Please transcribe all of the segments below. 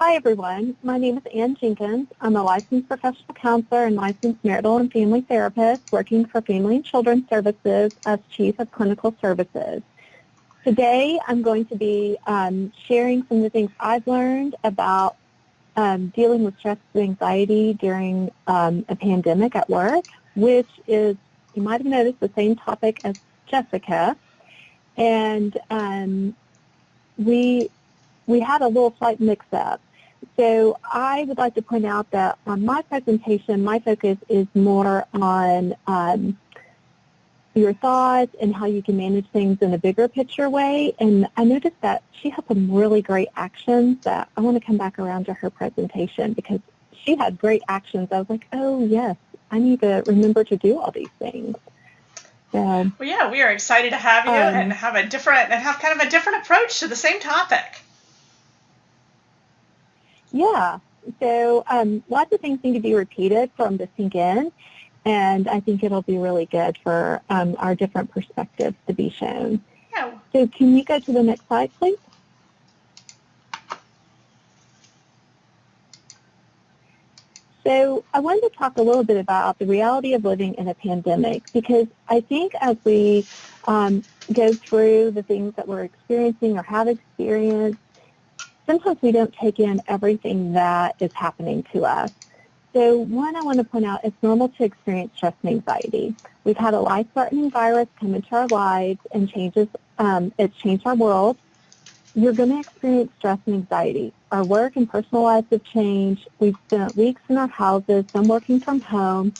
Hi, everyone. My name is Ann Jenkins. I'm a licensed professional counselor and licensed marital and family therapist working for Family and Children's Services as Chief of Clinical Services. Today, I'm going to be sharing some of the things I've learned about dealing with stress and anxiety during a pandemic at work, which is, you might have noticed, the same topic as Jessica. And we had a little slight mix-up. So I would like to point out that on my presentation, my focus is more on your thoughts and how you can manage things in a bigger picture way. And I noticed that she had some really great actions that I want to come back around to her presentation because she had great actions. I was like, oh, yes, I need to remember to do all these things. So, well, yeah, we are excited to have you and have kind of a different approach to the same topic. Yeah, so lots of things need to be repeated for them to sink in, and I think it'll be really good for our different perspectives to be shown. Yeah. So can you go to the next slide, please? So I wanted to talk a little bit about the reality of living in a pandemic because I think as we go through the things that we're experiencing or have experienced, sometimes we don't take in everything that is happening to us. So one, I want to point out, it's normal to experience stress and anxiety. We've had a life-threatening virus come into our lives and it's changed our world. You're going to experience stress and anxiety. Our work and personal lives have changed. We've spent weeks in our houses, some working from home,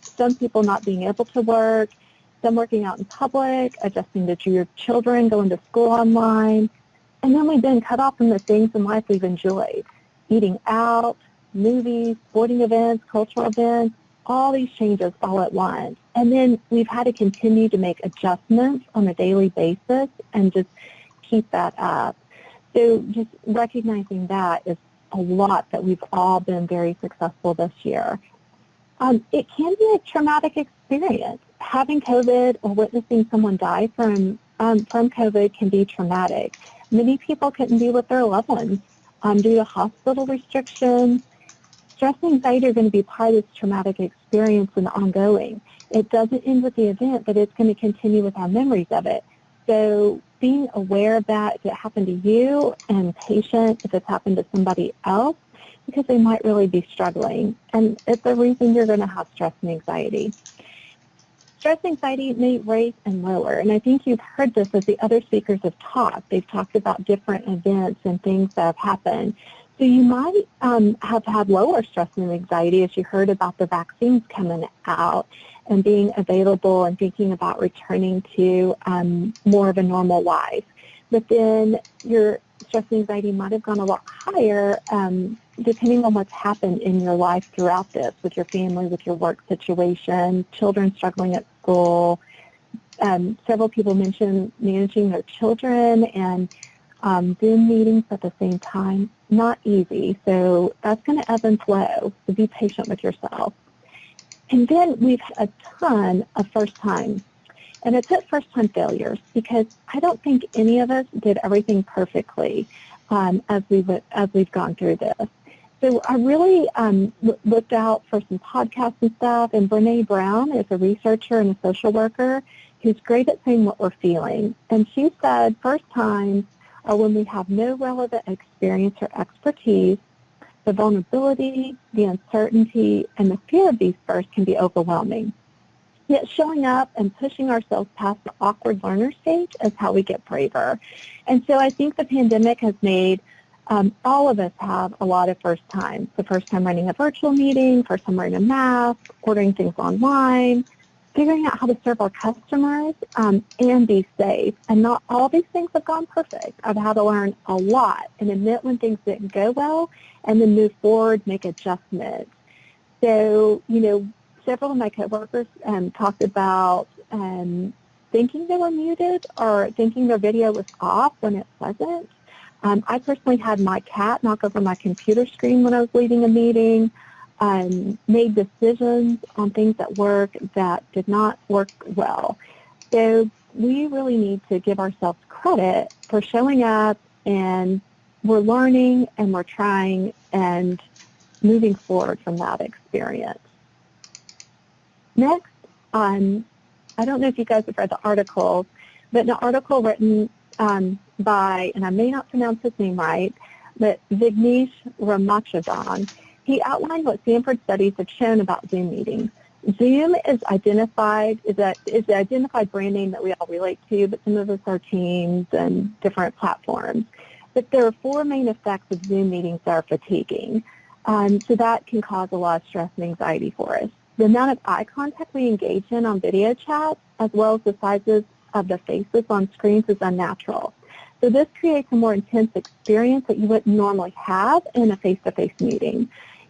some people not being able to work, some working out in public, adjusting to your children, going to school online. And then we've been cut off from the things in life we've enjoyed, eating out, movies, sporting events, cultural events, all these changes all at once. And then we've had to continue to make adjustments on a daily basis and just keep that up. So just recognizing that is a lot that we've all been very successful this year. It can be a traumatic experience. Having COVID or witnessing someone die from COVID can be traumatic. Many people couldn't be with their loved ones due to hospital restrictions. Stress and anxiety are going to be part of this traumatic experience and ongoing. It doesn't end with the event, but it's going to continue with our memories of it. So being aware of that, if it happened to you, and patient if it's happened to somebody else, because they might really be struggling. And it's a reason you're going to have stress and anxiety. Stress and anxiety may raise and lower, and I think you've heard this as the other speakers have talked. They've talked about different events and things that have happened. So you might have had lower stress and anxiety as you heard about the vaccines coming out and being available and thinking about returning to more of a normal life. But then your stress and anxiety might have gone a lot higher depending on what's happened in your life throughout this, with your family, with your work situation, children struggling at school. Several people mentioned managing their children and Zoom meetings at the same time. Not easy. So that's going to ebb and flow. So be patient with yourself. And then we've had a ton of first time. And it's at first-time failures because I don't think any of us did everything perfectly as we've gone through this. So I really looked out for some podcasts and stuff, and Brene Brown is a researcher and a social worker who's great at saying what we're feeling. And she said first times are when we have no relevant experience or expertise. The vulnerability, the uncertainty, and the fear of these firsts can be overwhelming. Yet showing up and pushing ourselves past the awkward learner stage is how we get braver. And so I think the pandemic has made all of us have a lot of first times. The first time running a virtual meeting, first time wearing a mask, ordering things online, figuring out how to serve our customers and be safe. And not all these things have gone perfect. I've had to learn a lot and admit when things didn't go well and then move forward, make adjustments. So, several of my coworkers talked about thinking they were muted or thinking their video was off when it wasn't. I personally had my cat knock over my computer screen when I was leading a meeting, made decisions on things at work that did not work well. So we really need to give ourselves credit for showing up and we're learning and we're trying and moving forward from that experience. Next, I don't know if you guys have read the article, but an article written by, and I may not pronounce his name right, but Vignesh Ramachandran, he outlined what Stanford studies have shown about Zoom meetings. Zoom is the identified brand name that we all relate to, but some of us are Teams and different platforms. But there are 4 main effects of Zoom meetings that are fatiguing. So that can cause a lot of stress and anxiety for us. The amount of eye contact we engage in on video chat, as well as the sizes of the faces on screens, is unnatural. So this creates a more intense experience that you wouldn't normally have in a face-to-face meeting.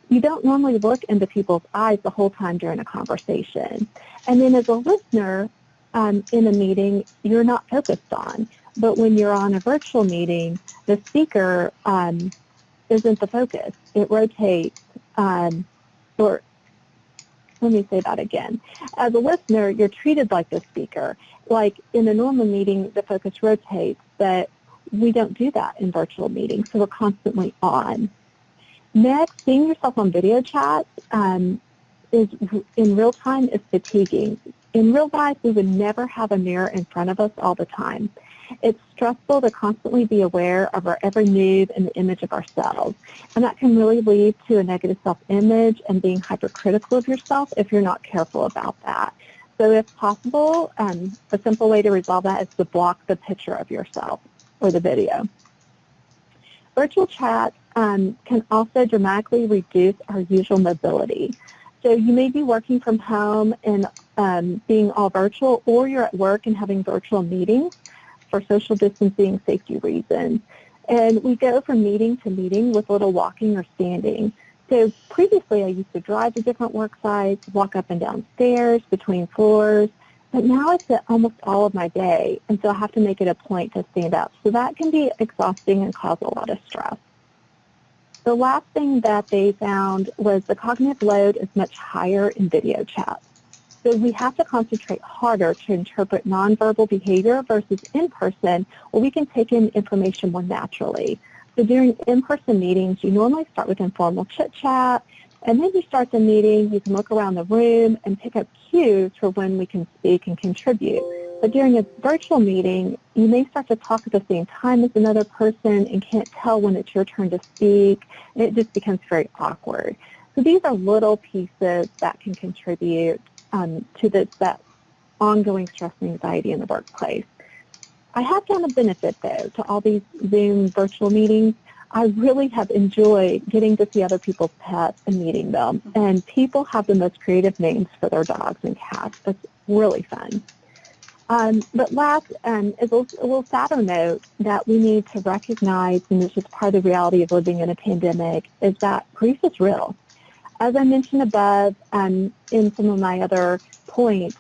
You don't normally look into people's eyes the whole time during a conversation. And then as a listener in a meeting, you're not focused on. But when you're on a virtual meeting, the speaker isn't the focus. It rotates, or let me say that again. As a listener, you're treated like the speaker. Like in a normal meeting, the focus rotates, but we don't do that in virtual meetings, so we're constantly on. Next, seeing yourself on video chat is in real time is fatiguing. In real life, we would never have a mirror in front of us all the time. It's stressful to constantly be aware of our every move and the image of ourselves, and that can really lead to a negative self-image and being hypercritical of yourself if you're not careful about that. So if possible, a simple way to resolve that is to block the picture of yourself or the video. Virtual chat can also dramatically reduce our usual mobility. So you may be working from home and being all virtual, or you're at work and having virtual meetings for social distancing, safety reasons. And we go from meeting to meeting with little walking or standing. So previously I used to drive to different work sites, walk up and down stairs between floors, but now it's almost all of my day, and so I have to make it a point to stand up. So that can be exhausting and cause a lot of stress. The last thing that they found was the cognitive load is much higher in video chat. So we have to concentrate harder to interpret nonverbal behavior versus in-person, where we can take in information more naturally. So during in-person meetings, you normally start with informal chit-chat, and then you start the meeting, you can look around the room and pick up cues for when we can speak and contribute. But during a virtual meeting, you may start to talk at the same time as another person and can't tell when it's your turn to speak, and it just becomes very awkward. So these are little pieces that can contribute to that ongoing stress and anxiety in the workplace. I have found a benefit, though, to all these Zoom virtual meetings. I really have enjoyed getting to see other people's pets and meeting them. And people have the most creative names for their dogs and cats. It's really fun. But last is a little sadder note that we need to recognize, and this is part of the reality of living in a pandemic, is that grief is real. As I mentioned above, in some of my other points,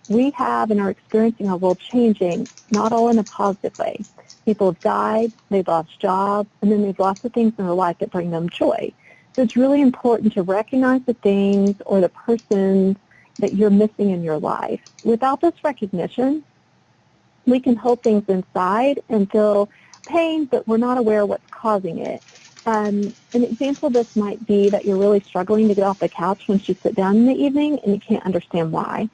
we have and are experiencing our world changing, not all in a positive way. People have died, they've lost jobs, and then they've lost the things in their life that bring them joy. So it's really important to recognize the things or the persons that you're missing in your life. Without this recognition, we can hold things inside and feel pain, but we're not aware of what's causing it. An example of this might be that you're really struggling to get off the couch once you sit down in the evening and you can't understand why.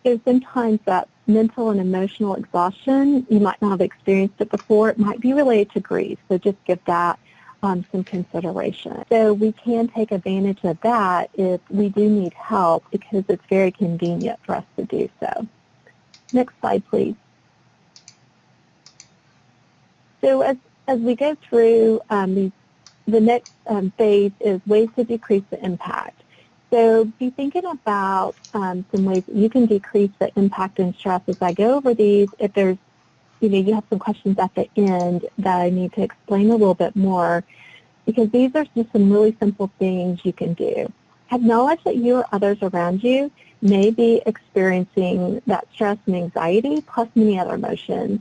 There's sometimes that mental and emotional exhaustion. You might not have experienced it before. It might be related to grief, so just give that some consideration. So we can take advantage of that if we do need help, because it's very convenient for us to do so. Next slide, please. So as we go through the next phase is ways to decrease the impact. So be thinking about some ways that you can decrease the impact and stress as I go over these. If there's, you have some questions at the end that I need to explain a little bit more, because these are just some really simple things you can do. Acknowledge that you or others around you may be experiencing that stress and anxiety, plus many other emotions.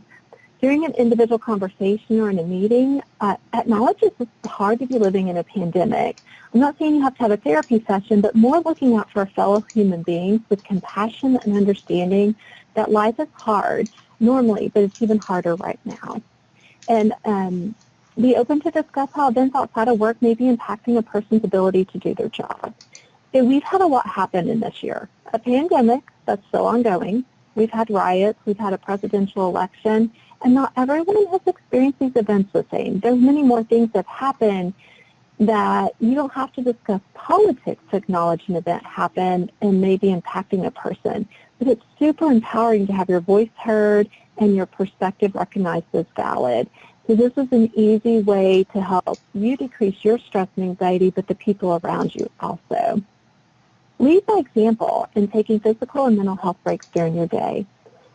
During an individual conversation or in a meeting, acknowledge it's hard to be living in a pandemic. I'm not saying you have to have a therapy session, but more looking out for fellow human beings with compassion and understanding that life is hard normally, but it's even harder right now. And Be open to discuss how events outside of work may be impacting a person's ability to do their job. So we've had a lot happen in this year. A pandemic that's still ongoing. We've had riots. We've had a presidential election. And not everyone has experienced these events the same. There's many more things that happen that you don't have to discuss politics to acknowledge an event happened and may be impacting a person. But it's super empowering to have your voice heard and your perspective recognized as valid. So this is an easy way to help you decrease your stress and anxiety, but the people around you also. Lead by example in taking physical and mental health breaks during your day.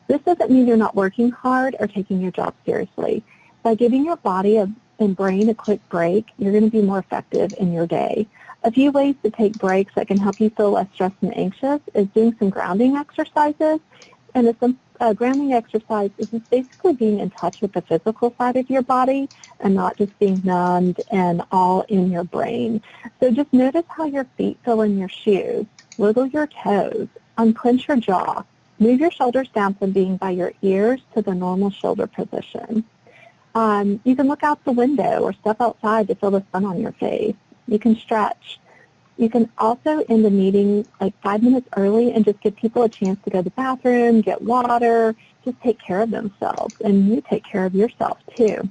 This doesn't mean you're not working hard or taking your job seriously. By giving your body and brain a quick break, you're going to be more effective in your day. A few ways to take breaks that can help you feel less stressed and anxious is doing some grounding exercises. And a grounding exercise is just basically being in touch with the physical side of your body and not just being numbed and all in your brain. So just notice how your feet feel in your shoes. Wiggle your toes. Unclench your jaw. Move your shoulders down from being by your ears to the normal shoulder position. You can look out the window or step outside to feel the sun on your face. You can stretch. You can also end the meeting like 5 minutes early and just give people a chance to go to the bathroom, get water, just take care of themselves. And you take care of yourself too.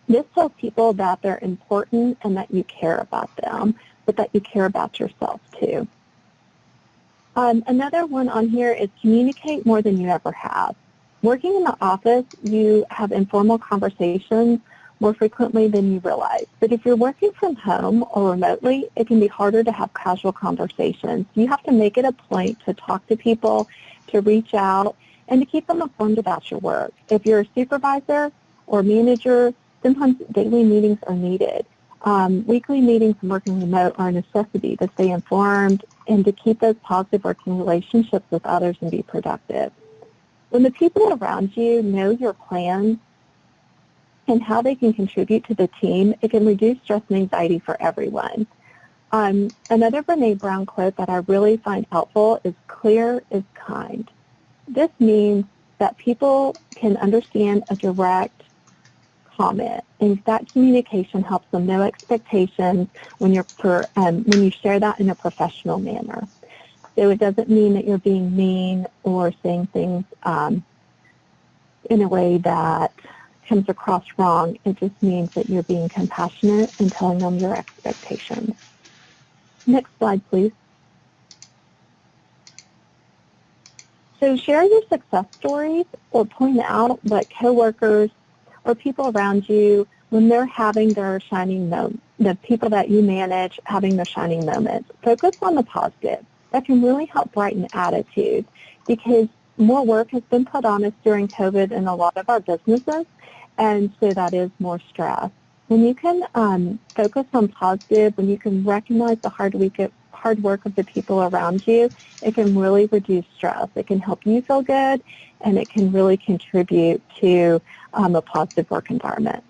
This tells people that they're important and that you care about them, but that you care about yourself too. Another one on here is communicate more than you ever have. Working in the office, you have informal conversations more frequently than you realize. But if you're working from home or remotely, it can be harder to have casual conversations. You have to make it a point to talk to people, to reach out, and to keep them informed about your work. If you're a supervisor or manager, sometimes daily meetings are needed. Weekly meetings and working remote are a necessity to stay informed and to keep those positive working relationships with others and be productive. When the people around you know your plans and how they can contribute to the team, it can reduce stress and anxiety for everyone. Another Brene Brown quote that I really find helpful is clear is kind. This means that people can understand a direct comment, and that communication helps them know expectations when you share that in a professional manner. So it doesn't mean that you're being mean or saying things in a way that comes across wrong. It just means that you're being compassionate and telling them your expectations. Next slide, please. So share your success stories or point out what coworkers or people around you, when they're having their shining moment, the people that you manage having their shining moments. Focus on the positive. That can really help brighten attitude because more work has been put on us during COVID in a lot of our businesses, and so that is more stress. When you can focus on positive, when you can recognize the hard work of the people around you, it can really reduce stress. It can help you feel good, and it can really contribute to a positive work environment.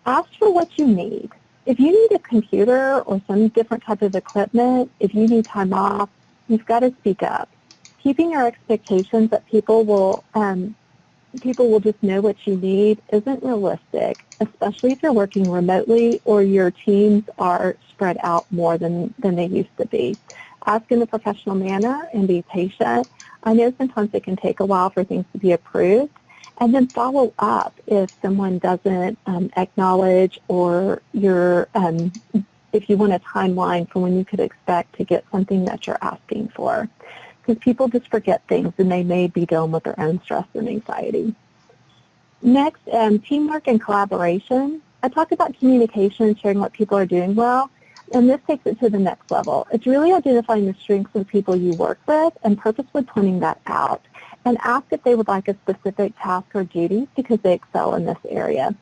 Ask for what you need. If you need a computer or some different type of equipment, if you need time off, you've got to speak up. Keeping your expectations that people will just know what you need isn't realistic, especially if you're working remotely or your teams are spread out more than they used to be. Ask in a professional manner and be patient. I know sometimes it can take a while for things to be approved. And then follow up if someone doesn't acknowledge or if you want a timeline for when you could expect to get something that you're asking for. Because people just forget things and they may be dealing with their own stress and anxiety. Next, teamwork and collaboration. I talked about communication and sharing what people are doing well, and this takes it to the next level. It's really identifying the strengths of the people you work with and purposefully pointing that out. And ask if they would like a specific task or duty because they excel in this area.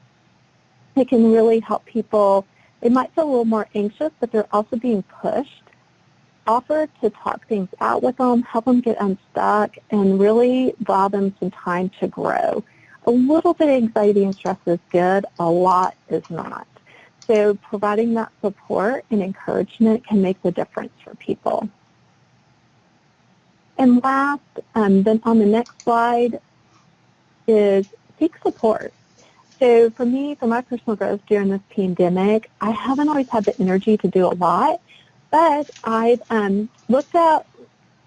It can really help people. They might feel a little more anxious, but they're also being pushed. Offer to talk things out with them, help them get unstuck, and really allow them some time to grow. A little bit of anxiety and stress is good. A lot is not. So providing that support and encouragement can make the difference for people. And last, then on the next slide, is seek support. So for me, for my personal growth during this pandemic, I haven't always had the energy to do a lot, but I've looked at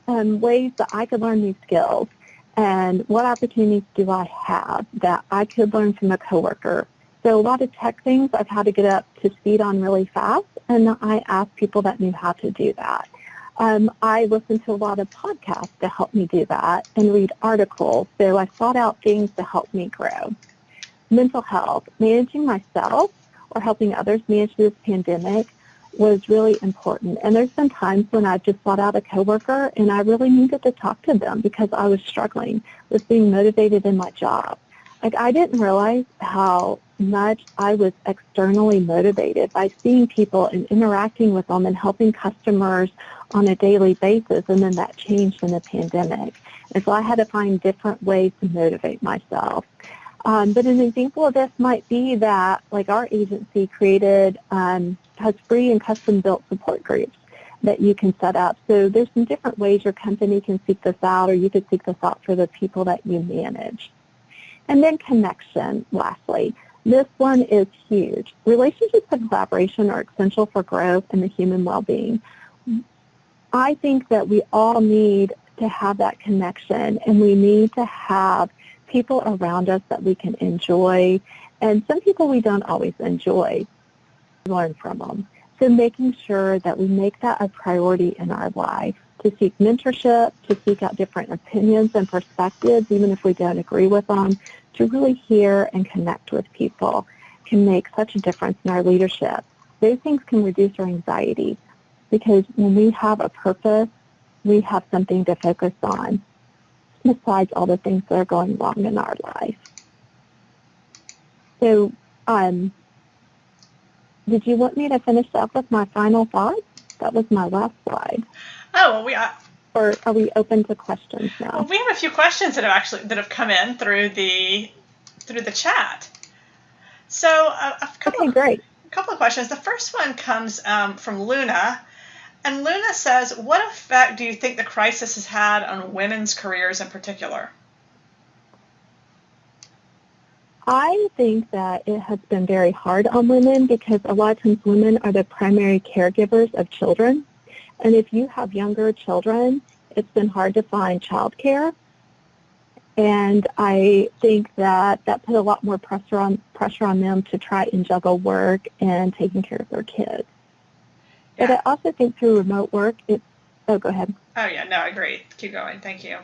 ways that I could learn new skills and what opportunities do I have that I could learn from a coworker. So a lot of tech things I've had to get up to speed on really fast, and I asked people that knew how to do that. I listened to a lot of podcasts to help me do that and read articles, so I sought out things to help me grow. Mental health, managing myself or helping others manage this pandemic was really important. And there's been times when I've just sought out a coworker and I really needed to talk to them because I was struggling with being motivated in my job. Like, I didn't realize how much I was externally motivated by seeing people and interacting with them and helping customers on a daily basis, and then that changed in the pandemic. And so I had to find different ways to motivate myself. But an example of this might be that, like, our agency created, has free and custom-built support groups that you can set up. So there's some different ways your company can seek this out, or you could seek this out for the people that you manage. And then connection, lastly. This one is huge. Relationships and collaboration are essential for growth and the human well-being. I think that we all need to have that connection, and we need to have people around us that we can enjoy, and some people we don't always enjoy, learn from them. So making sure that we make that a priority in our life, to seek mentorship, to seek out different opinions and perspectives, even if we don't agree with them, to really hear and connect with people can make such a difference in our leadership. Those things can reduce our anxiety, because when we have a purpose, we have something to focus on besides all the things that are going wrong in our life. So, did you want me to finish up with my final thoughts? That was my last slide. Oh, well, or are we open to questions now? Well, we have a few questions that have come in through the chat. So Great. A couple of questions. The first one comes from Luna. And Luna says, what effect do you think the crisis has had on women's careers in particular? I think that it has been very hard on women, because a lot of times women are the primary caregivers of children. And if you have younger children, it's been hard to find childcare. And I think that put a lot more pressure on them to try and juggle work and taking care of their kids. Yeah. But I also think through remote work, go ahead. Oh, yeah, no, I agree. Keep going. Thank you.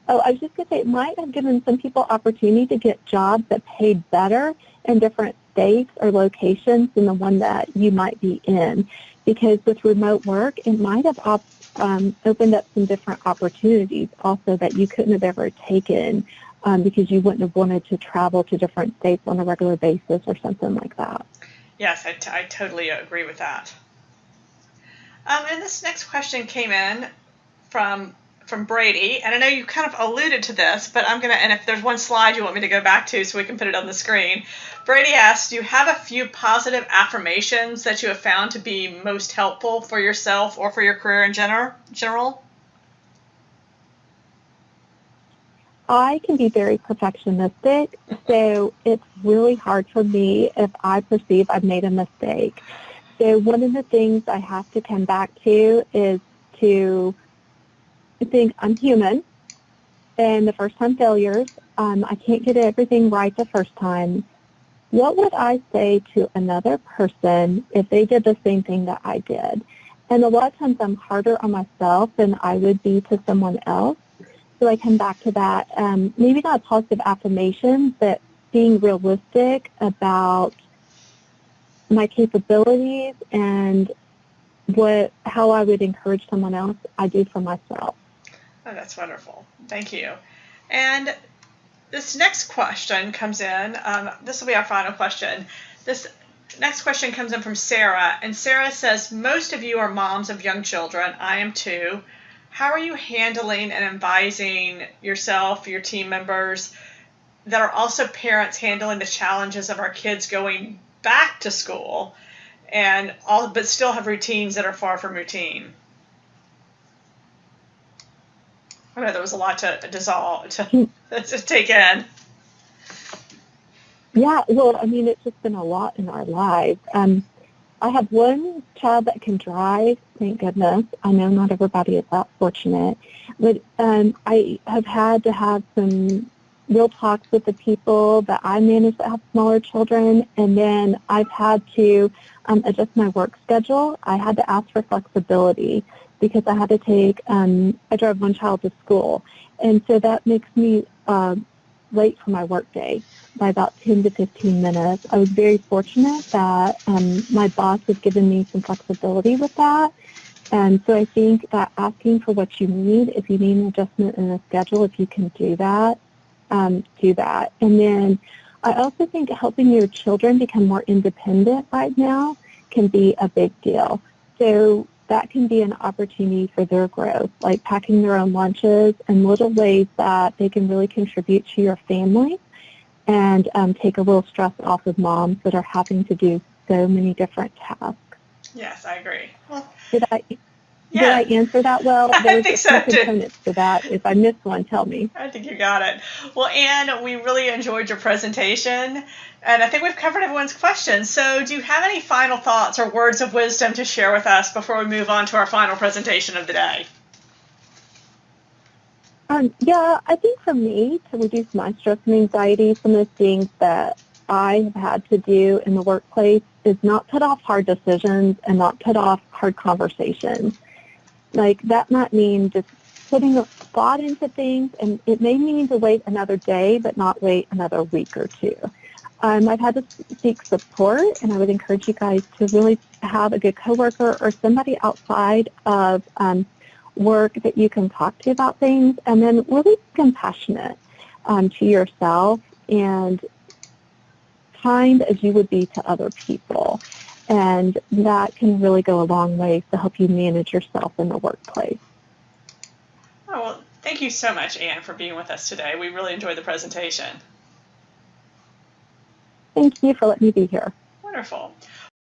Oh, I was just going to say, it might have given some people opportunity to get jobs that paid better in different states or locations than the one that you might be in. Because with remote work, it might have opened up some different opportunities also that you couldn't have ever taken because you wouldn't have wanted to travel to different states on a regular basis or something like that. Yes, I totally agree with that. And this next question came in from Brady, and I know you kind of alluded to this, but and if there's one slide you want me to go back to so we can put it on the screen. Brady asks, do you have a few positive affirmations that you have found to be most helpful for yourself or for your career in general? I can be very perfectionistic, so it's really hard for me if I perceive I've made a mistake. So one of the things I have to come back to is to think I'm human, and the first time failures, I can't get everything right the first time. What would I say to another person if they did the same thing that I did? And a lot of times I'm harder on myself than I would be to someone else. So I come back to that, maybe not positive affirmations, but being realistic about my capabilities and how I would encourage someone else, I do for myself. Oh, that's wonderful. Thank you. And this next question comes in. This will be our final question. This next question comes in from Sara, and Sara says, most of you are moms of young children. I am too. How are you handling and advising yourself, your team members that are also parents, handling the challenges of our kids going back to school but still have routines that are far from routine? I know there was a lot to take in. Yeah, well, I mean, it's just been a lot in our lives. I have one child that can drive, thank goodness. I know not everybody is that fortunate. But I have had to have some real talks with the people that I manage that have smaller children, and then I've had to adjust my work schedule. I had to ask for flexibility because I had to I drive one child to school, and so that makes me late for my work day by about 10 to 15 minutes. I was very fortunate that my boss has given me some flexibility with that. And so I think that asking for what you need, if you need an adjustment in the schedule, if you can do that, do that. And then I also think helping your children become more independent right now can be a big deal. So that can be an opportunity for their growth, like packing their own lunches and little ways that they can really contribute to your family and take a little stress off of moms that are having to do so many different tasks. Yes, I agree. Well, Did I answer that well? I There was think a few so too. components to that. If I missed one, tell me. I think you got it. Well, Anne, we really enjoyed your presentation, and I think we've covered everyone's questions. So do you have any final thoughts or words of wisdom to share with us before we move on to our final presentation of the day? Yeah, I think for me, to reduce my stress and anxiety, some of the things that I have had to do in the workplace is not put off hard decisions and not put off hard conversations. Like, that might mean just putting a thought into things, and it may mean to wait another day, but not wait another week or two. I've had to seek support, and I would encourage you guys to really have a good coworker or somebody outside of work that you can talk to about things, and then really be compassionate to yourself and kind as you would be to other people. And that can really go a long way to help you manage yourself in the workplace. Oh, well, thank you so much, Anne, for being with us today. We really enjoyed the presentation. Thank you for letting me be here. Wonderful.